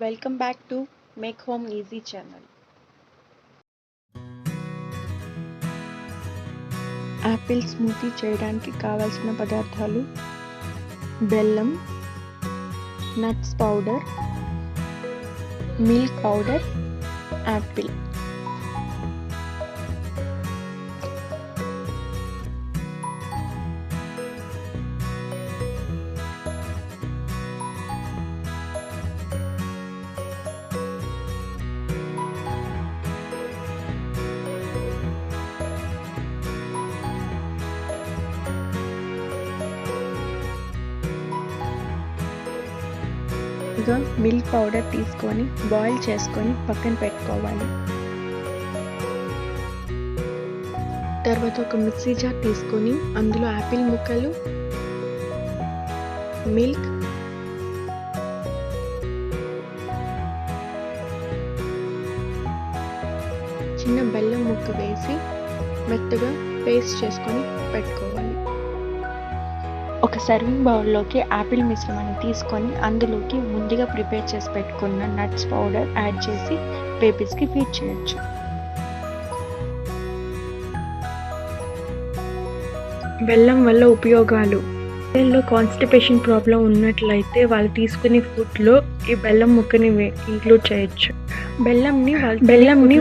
Welcome back to Make Home Easy channel. Apple smoothie చేయడానికి కావాల్సిన పదార్థాలు: బెల్లం, nuts powder, milk powder, Apple. Milk powder తీసుకొని boil చేసుకొని పక్కన పెట్టుకోవాలి. తర్వాత ఒక మిక్సీ జార్ తీసుకొని అందులో యాపిల్ ముక్కలు, మిల్క్, చిన్న బెల్లం ముక్క వేసి మెత్తగా పేస్ట్ చేసుకొని పెట్టుకోవాలి. ఒక సర్వింగ్ బౌల్లోకి యాపిల్ మిశ్రమాన్ని తీసుకొని అందులోకి ముందుగా ప్రిపేర్ చేసి పెట్టుకున్న నట్స్ పౌడర్ యాడ్ చేసి బేబీస్కి ఫీడ్ చేయొచ్చు. బెల్లం వల్ల ఉపయోగాలు: పిల్లల్లో కాన్స్టిపేషన్ ప్రాబ్లం ఉన్నట్లయితే వాళ్ళు తీసుకునే ఫుడ్లో ఈ బెల్లం ముక్కని ఇంక్లూడ్ చేయొచ్చు. బెల్లంని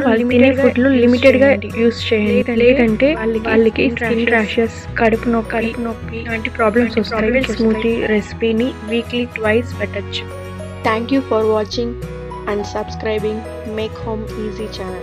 వాళ్ళు తినే ఫుడ్లో లిమిటెడ్గా యూస్ చేయండి, లేదంటే వాళ్ళకి స్కిన్ ర్యాషెస్, కడుపు నొప్పి లాంటి ప్రాబ్లమ్స్ వస్తాయి. స్మూతీ రెసిపీని వీక్లీ ట్వైస్ పెట్టచ్చు. Thank you for watching and subscribing make home easy channel.